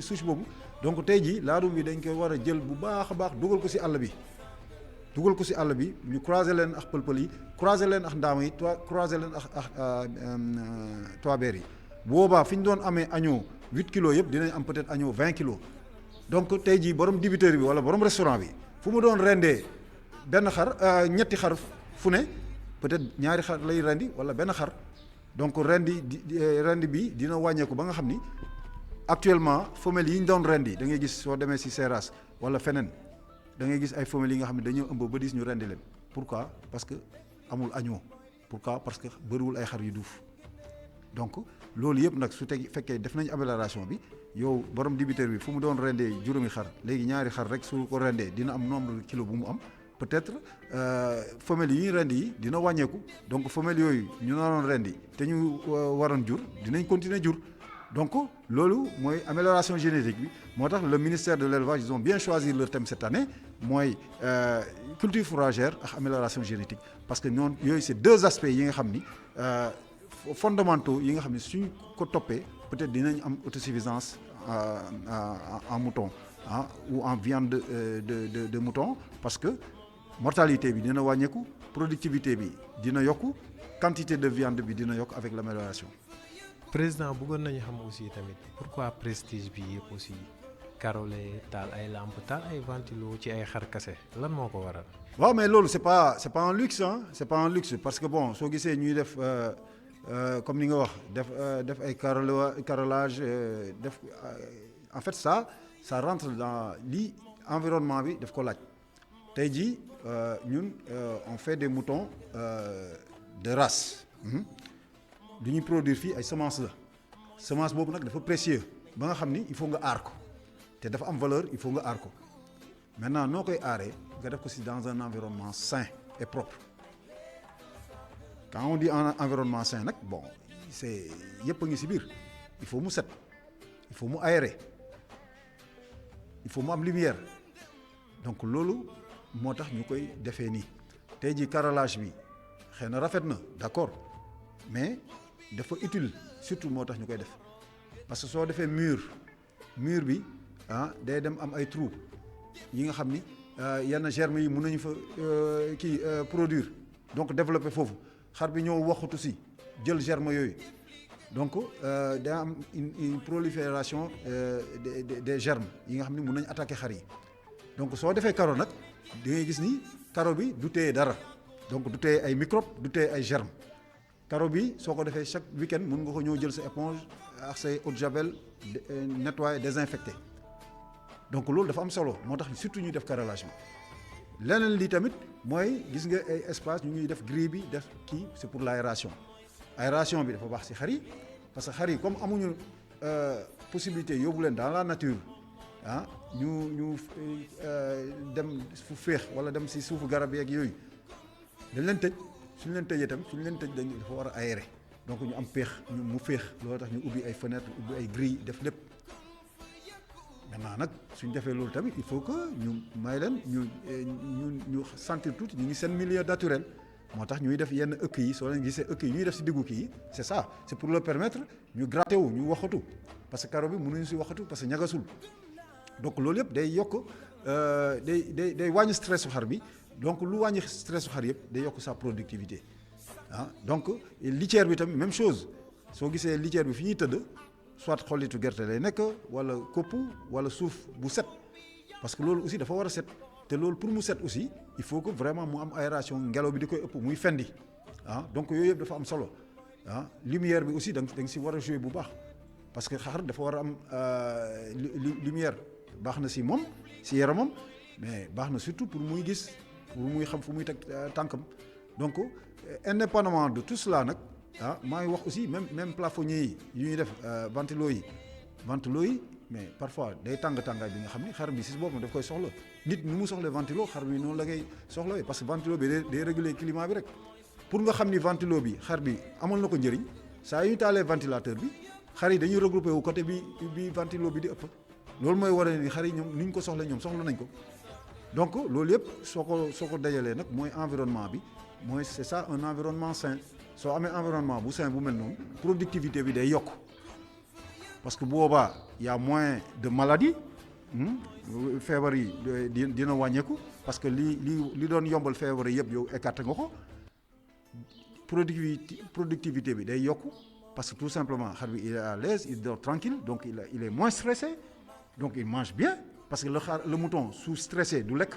souche boobu donc tey jii laadum bi dañ koy war a jël bu baax a baax dugal ko ci àll bi ñu croiser leen ak pël-pël yi croiser leen ak ndaama yi croiser leen ak toibeer yi boobaa fi ñu doon amee agneau 8 kilos yëpp dinañ am peut-être agneau 20 kilos donc tey jii borom dibiteri bi wala borom restaurant bi fu mu doon rendee benn xar ñetti xar fu ne peut-être ñaari xar lay rendi wala benn xar donc rendi bi dina wàññeeku ba nga xam ni actuellement femelles yi ñu doon rendi da ngay gis soo demee ci Seras wala feneen da ngay gis ay femelles yi nga xam ne dañoo ëmb ba dis ñu rendi leen pourquoi parce que amul agneau pourquoi parce que bëriwul ay xar yu duuf donc loolu yëpp nag su fekkee def nañ amélioration bi yow borom dibiteer bi fu mu doon rendee juróomi xar léegi ñaari xar rek su ko rendee dina am nombre de kilo bu mu am peut-être femelles yi ñuy rendi yi dina wàññeeku donc femelles yooyu ñu naroon rendi te ñu waroon jur dinañ continuer jur donc loolu mooy amélioration génétique bi moo tax le ministère de l'élevage ils ont bien choisi leur thème cette année mooy culture fourragère ak amélioration génétique parce que ñoom yooyu c'est deux aspects yi nga xam ni fondamentaux yi nga xam ne suñ ko toppee peut-être dinañ am autosuffisance en mouton ou en viande de mouton parce que mortalité bi dina wàññeeku productivité bi dina yokku quantité de viande bi dina yokk avec l'amélioration. président bëggoon nañu xam aussi tamit pourquoi prestige bi yëpp aussi carolé taal ay lampe taal ay ventilo ci ay xar kase lan moo ko waral. waaw mais loolu c'est pas un luxe c'est pas un luxe parce que bon soo gisee ñuy def comme ni nga wax def ay carrelage def en fait ça ça rentre dans li environnement bi daf ko laaj tey jii ñun on fait des moutons de race lu ñuy produire fii ay semence la semence boobu nag dafa précieux ba nga xam ni il faut nga aar ko te dafa am valeur il faut nga aar ko maintenant noo koy aaree nga def ko si dans un environnement sain et propre quand on dit un environnement sain nag bon c'est yëpp a ngi si biir il faut mu set il faut mu aéré il faut mu am lumière donc loolu moo tax ñu koy defee nii tey jii carrelage bi xëy na rafet na d'accord mais dafa utile surtout moo tax ñu koy def parce que soo defee mur bi day dem am ay trous yi nga xam ni yenn germes yi mën nañu fa produire donc développer foofu xar bi ñëw waxatu si jël germes yooyu donc day am une prolifération des germes yi nga xam ni mën nañu attaquer xar yi donc soo defee carreau nag da ngay gis ni carreau bi du téye dara donc du téye ay microbes du téye ay germes carreau bi soo ko defee chaque week-end mën nga ko ñëw jël sa éponge ak say eau de javel nettoyer désinfecter donc loolu dafa am solo moo tax surtout ñuy def carrelage bi leneen lii tamit mooy gis nga ay espace ñu ngi def grille bi def kii c'est pour l'aération aération bi dafa baax ci xar yi parce que xar yi comme amuñu possibilité yóbbu leen dans la nature ñu dem fu féex wala dem ci suufu garab yeeg yooyu dañ leen tëj suñu leen tëjee tamit suñu leen tëj dafa war a aérer donc ñu am péex mu féex loolu tax ñu ubbi ay fenêtre ubbi ay grille def lépp maintenant nag suñ defee loolu tamit il faut que ñu may leen ñu sentir tuuti ñu ngi seen milieu naturel moo tax ñuy def yenn ëkk yi soo leen gisee ëkk yi ñuy def ci diggu kii yi c'est ça c'est pour leur permettre ñu gratter wu ñu waxatu parce que carreau bi mënuñu ci waxatu parce que ñagasul donc loolu yëpp day yokk day wàññi stress su xar bi donc lu wàññi stress su xar yëpp day yokk sa productivité donc litière bi tamit même chose soo gisee litière bi fi ñuy tëdd soit xollitu gerte lay nekk wala kopp wala suuf bu set parce que loolu aussi dafa war a set te loolu pour mu set aussi il faut que vraiment mu am aération ngelaw bi di koy ëpp muy fendi donc yooyu yëpp dafa am solo lumière bi aussi da nga si war a jouer bu baax parce que xar dafa war a am lumière baax na si moom si yaramam mais baax na surtout pour muy gis pour muy xam fu muy teg tànkam donc indépendamment de tout cela nag maa ngi wax aussi même plafonnier yi yu ñuy def ventilo yi mais parfois day tàngaay bi nga xam ni xar bi si boppam daf koy soxla nit nu mu soxla ventilo xar bi noonu la ngay soxla parce que ventilo bi day réguler climat bi rek pour nga xam ni ventilo bi xar bi amal na ko njëriñ saa yu ñu taalee ventilateur bi xar yi dañuy regrouper wu côté bi ventilo bi di ëpp loolu mooy war a ni xar yi ñoom ni ñu ko soxla ñoom soxla nañ ko donc loolu yëpp soo ko dajalee nag mooy environnement bi mooy c'est ça un environnement sain soo amee environnement bu sain bu mel noonu productivité bi day yokk parce que boobaa y a moins de maladies feebar yi dina wàññeeku parce que li doon yombal feebar yi yëpp yow écarté nga ko productivité bi day yokk parce que tout simplement xar bi il est à l'aise il dort tranquille donc il est moins stressé donc il mange bien parce que le mouton su stressé du lekk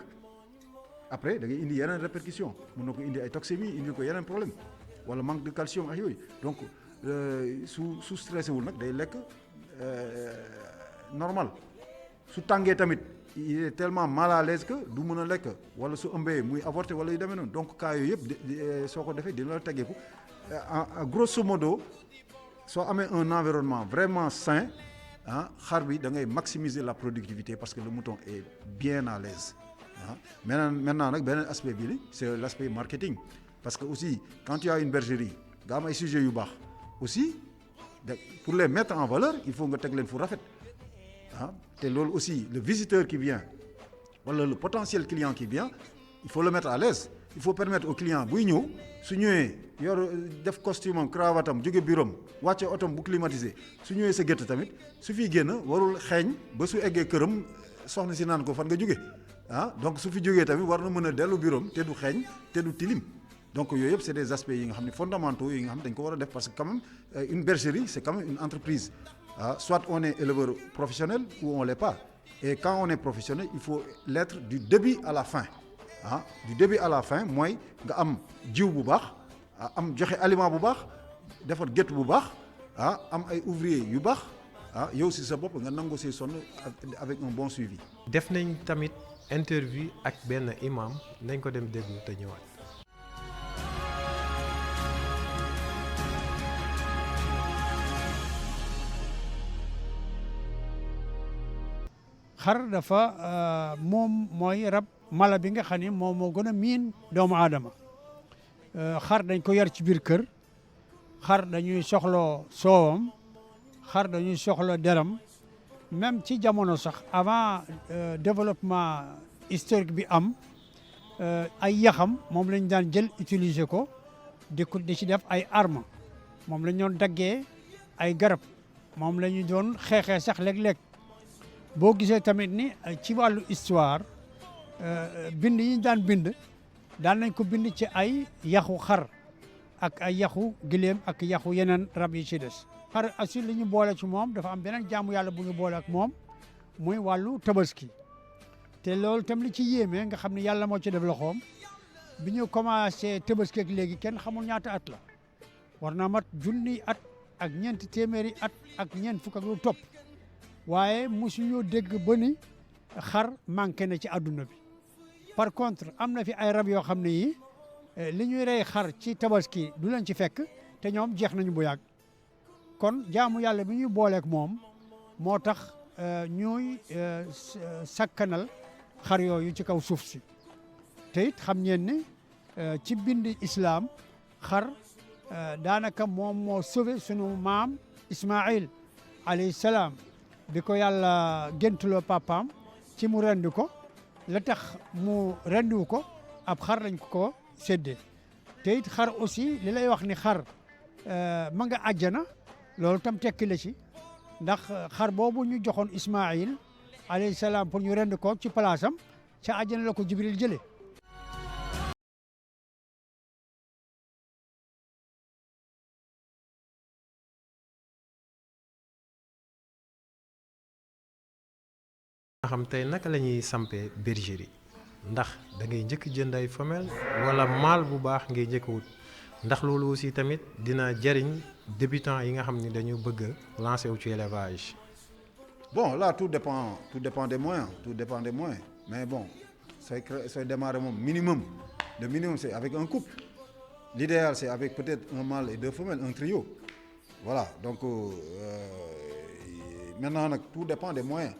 après da ngay indi yeneen répercussion mën na ko indi ay toxémie indi ko yeneen problème wala manque de calcium ak yooyu donc su stressé wul nag day lekk normal su tàngee tamit il est tellement mal à l'aise que du mën a lekk wala su ëmbee muy avorté wala yu demee noonu donc cas yooyu yëpp soo ko defee dina la teggeeku grosso modo soo amee un environnement vraiment sain xar bi da ngay maximiser la productivité parce que le mouton est bien à l'aise maintenant nag beneen aspect bi li c'est l'aspect marketing parce que aussi quand tu as une bergerie nga am ay sujets yu baax aussi pour les mettre en valeur il faut nga teg leen fu rafet te loolu aussi le visiteur qui vient wala le potentiel client qui vient il faut le mettre à l'aise il faut permettre au client buy ñëw su ñëwee yor def costume am cravate am jóge bureau am wàcce otom bu climatisé su ñëwee sa gétt tamit su fiy génn warul xeeñ ba su eggee këram soxna si naan ko fan nga jóge donc su fi jógee tamit war na mën a dellu bureau am te du xeeñ te du tilim donc yooyu yëpp c'est des aspects yi nga xam ne fondamentaux yi nga xam ne dañ ko war a def parce que quand même une bergerie c'est quand même une entreprise soit on est éleveur professionnel ou on l'est pas et quand on est professionnel il faut l'être du début à la fin du début à la fin mooy nga am jiw bu baax am joxe aliment bu baax defar gétt bu baax am ay ouvriers yu baax ah yow si sa bopp nga nangu see sonn avec un bon suivi. def nañ tamit interview ak benn imam nañ ko dem déglu te ñëwaat. xar dafa moom mooy rab mala bi nga xam ne moom moo gën a miin doomu aadama xar dañ ko yar ci biir kër xar dañuy soxla soowam xar dañuy soxla deram même ci jamono sax avant développement historique bi am ay yaxam moom lañ daan jël utiliser ko di ci def ay arme moom lañ doon daggee ay garab moom la ñu doon xeexee sax léeg-léeg boo gisee tamit ni ci wàllu histoire bind yi ñu daan bind daan nañ ko bind ci ay yaxu xar ak ay yaxu giléem ak yaxu yeneen rab yi ci des. xar aussi li ñu boole ci moom dafa am beneen jaamu yàlla bu ñu boole ak moom muy wàllu tabaski te loolu tam li ci yéeme nga xam ne yàlla moo ci def loxoom bi ñu commencé tabaski ak léegi kenn xamul ñaata at la war naa mat junniy at ak ñeenti téeméeri at ak ñeent fukk ak lu topp. waaye mosuñoo dégg ba ni xar manqué na ci àdduna bi par contre am na fi ay rab yoo xam ne yi li ñuy rey xar ci tabaski du leen ci fekk te ñoom jeex nañu bu yàgg kon jaamu yàlla bi ñuy booleek moom moo tax ñuy sakkanal xar yooyu ci kaw suuf si te it xam ngeen ni ci bind islam xar daanaka moom moo sauvé sunu maam Ismaïl alayhi salaam bi ko yàlla géntuloo papaam ci mu rendi ko la tax mu rendiwu ko ab xar lañ ko séddee te it xar aussi li lay wax ni xar ma nga àjjana loolu tam tekki la ci ndax xar boobu ñu joxoon Ismaïl alayhi salaam pour ñu rendi ko ci palaasam ca àjjana la ko Jibril jëlee. nga xam tey naka la ñuy sampee bergerie ndax da ngay njëkk jënd ay femelle wala mâle bu baax ngay njëkk wut ndax loolu aussi tamit dina jariñ débutant yi nga xam ni dañu bëgg a lancer wu ci élevage. Bon là tout dépend des moyens mais bon sooy démarrer moom minimum le minimum c'est avec un couple l'idéal c'est avec peut-être un mâle et deux femelles un trio voilà donc maintenant nag tout dépend des moyens.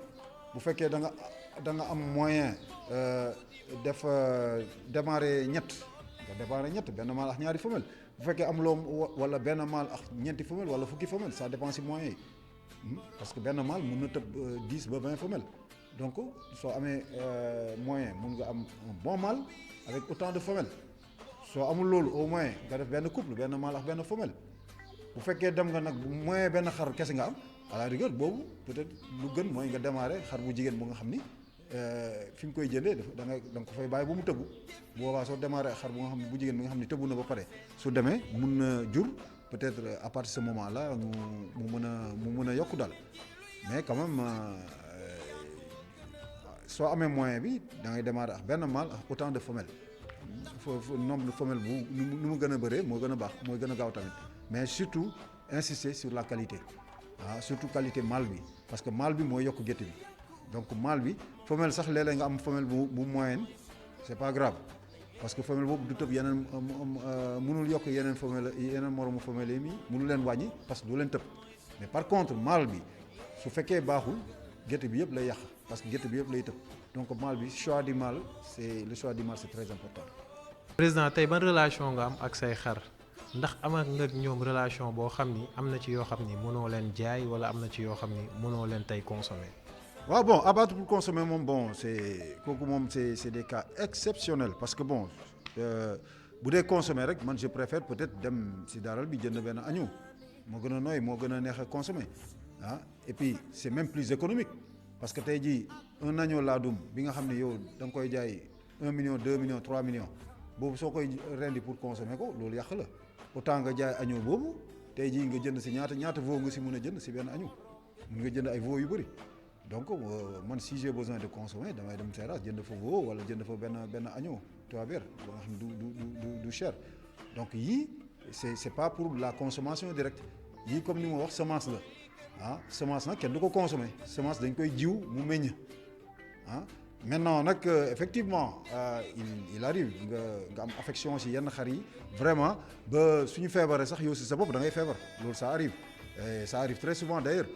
bu fekkee da nga am moyen def démarrer ñett benn mâle ak ñaari femelle bu fekkee am loo wala benn mâle ak ñeenti femelle wala fukki femelle ça dépend si moyens yi parce que benn mâle mun na tëb 10 ba 20 femelles donc soo amee moyen mun nga am un bon mâle avec autant de femelles soo amul loolu au moins nga def benn couple benn mâle ak benn femelle bu fekkee dem nga nag moyen benn xar kese nga am à la rigueur boobu peut-être lu gën mooy nga démarrer xar bu jigéen bu nga xam ni fi nga koy jëndee da nga ko fay bàyyi bu mu tëbu boobaa soo démarrer xar bu nga xam ne bu jigéen bi nga xam ni tëbu na ba pare su demee mun na jur peut-être à partir de ce moment là mu mën a yokku daal mais quand même soo amee moyen bi da ngay démarrer ak benn mâle ak autant de femelles foofu nombre de femelles bu nu mu gën a bëree moo gën a baax mooy gën a gaaw tamit mais surtout insister sur la qualité. Surtout qualité mâle bi parce que mâle bi mooy yokk gétt bi donc mâle bi femelle sax léeg-léeg nga am femelle bu moyenne c'est pas grave parce que femelle boobu du tëb yeneen mënul yokk yeneen femelle yeneen moromu femelle yi mënul leen wàññi parce que du leen tëb mais par contre mâle bi su fekkee baaxul gétt bi yëpp lay yàq parce que gétt bi yëpp lay tëb donc mâle bi choix du mâle c'est très important. président tey ban relation nga am ak say xar. ndax am nga ñoom relation boo xam ni am na ci yoo xam ni mënoo leen jaay wala am na ci yoo xam ni mënoo leen tey consommer. waaw bon abattre pour consommer moom bon c'est des cas exceptionnels parce que bon bu dee consommer rek man je préfère peut-être dem si daral bi jënd benn agneau moo gën a nooy moo gën a neex a consommer et puis c'est même plus économique parce que tey jii un agneau laadum bi nga xam ne yow da nga koy jaay 1 million 2 millions 3 millions boobu soo koy rendi pour consommer ko loolu yàq la. autant nga jaay agneau boobu tey jii nga jënd si ñaata veau nga si mën a jënd si benn agneau mun nga jënd ay veau yu bëri donc man si j'ai besoin de consommer damay dem terrasse jënd fa veau wala jënd fa benn agneau tubaab ba nga xam du cher donc yii c'est pas pour la consommation directe yii comme ni ma wax semence la ah semence nag kenn du ko consommer semence dañ koy jiw mu meññ ah maintenant nag effectivement il arrive nga am affection ci yenn xar yi vraiment ba suñu feebaree sax yow ci sa bopp da ngay feebar loolu ça arrive et ça arrive très souvent d'ailleurs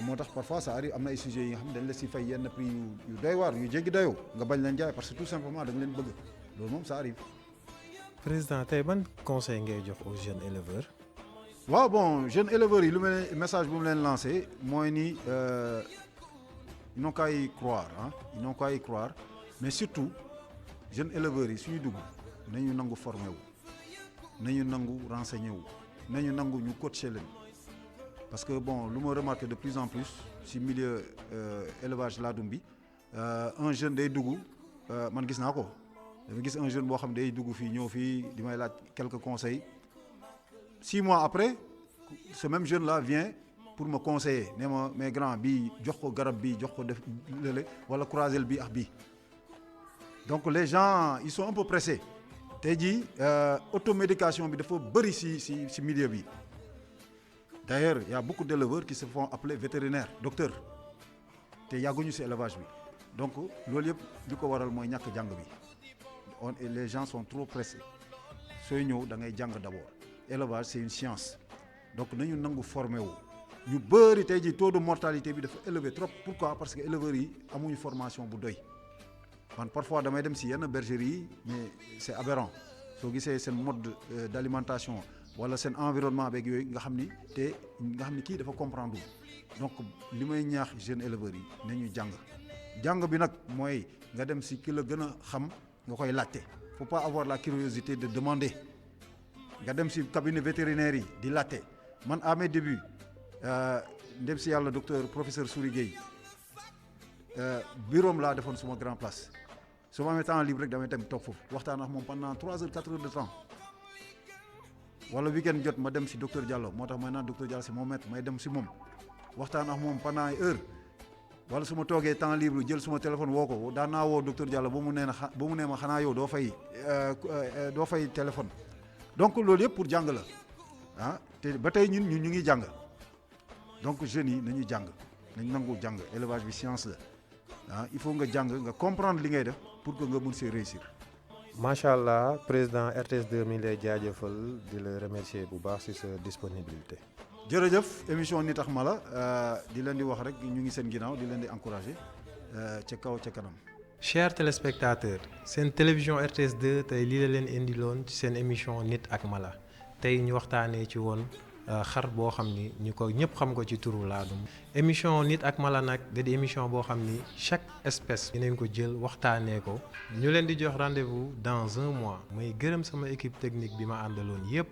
moo tax parfois ça arrive am na ay sujets yi nga xam ne dañ la ci fay yenn prix yu doy waar yu jéggi dayoo nga bañ leen jaay parce que tout simplement da nga leen bëgg loolu moom ça arrive. président tey ban conseil ngay jox aux jeunes éleveurs. waaw bon jeunes éleveurs yi lu mel ne message bu mu leen lancé mooy ni ils n'ont qu'à y croire ah ils n'ont qu'à y croire mais surtout jeunes éleveurs yi suñu dugg nañu nangu formé wu nañu nangu renseigné wu nañu nangu ñu coacher leen parce que bon lu ma remarqué de plus en plus ci milieu élevage laadum bi un jeune day dugg man gis naa ko dama gis un jeune boo xam day dugg fii ñëw fii di may laaj quelques conseils 6 mois après ce même jeune là vient pour me conseiller ne ma mais grand bii jox ko garab bii jox ko def lële wala croisel bii ak bii donc les gens ils sont un peu pressés tey jii automédication bi dafa bëri ci milieu bi d'ailleurs il y a beaucoup d'éleveurs qui se font appeler vétérinaires docteurs te yàgguñu ci élevage bi donc loolu yëpp li ko waral mooy ñàkk jàng bi les gens sont trop pressés sooy ñëw da ngay jàng d'abord élevage c'est une science donc nañu nangu formé wu ñu bëri tey jii taux de mortalité bi dafa élevé trop pourquoi parce que éleveurs yi amuñu formation bu doy man parfois damay dem ci yenn bergerie yi mais c'est aberrant soo gisee seen mode d'alimentation wala seen environnement beeg yooyu nga xam ni kii dafa comprendre donc li may ñaax jeunes éleveurs yi nañu jàng bi nag mooy nga dem ci ki la gën a xam nga koy laajte faut pas avoir la curiosité de demander nga dem ci cabinet vétérinaire yi di laajte man à mes débuts ndem ci yàlla docteur professeur Soury Gueye bureau am laa defoon suma grand place su ma amee temps libre rek damay dem toog foofu waxtaan ak moom pendant 3 heures 4 heures de temps wala week-end jot ma dem ci docteur Diallo moo tax may naan docteur Diallo c'est mon maître may dem ci moom waxtaan ak moom pendant ay heures wala su ma toogee temps libre jël suma téléphone woo ko daan naa woo docteur Diallo ba mu nee ma xanaa yow doo fay téléphone donc loolu yëpp pour jàng la ah te ba tey ñun ñu ngi jàng donc jeunes yi nañu jàng nañ nangu jàng élevage bi science la ah il faut nga jàng nga comprendre li ngay def pour que nga mun see réussir. macha allah président RTS 2 mi lay jaajëfal di la remercier bu baax ci sa disponibilité. jërëjëf émission Nit ak Mala di leen di wax rek ñu ngi seen ginnaaw di leen di encourager ca kaw ca kanam. chers téléspectateurs seen télévision RTS 2 tey lii la leen indiloon ci seen émission Nit ak Mala tey ñu waxtaanee ci woon xar boo xam ni ñu ko ñëpp xam ko ci turu laadum. émission Nit ak Mala nag da di émission boo xam ni chaque espèce dinañ ko jël waxtaanee ko ñu leen di jox rendez-vous dans un mois may gërëm sama équipe technique bi ma àndaloon yépp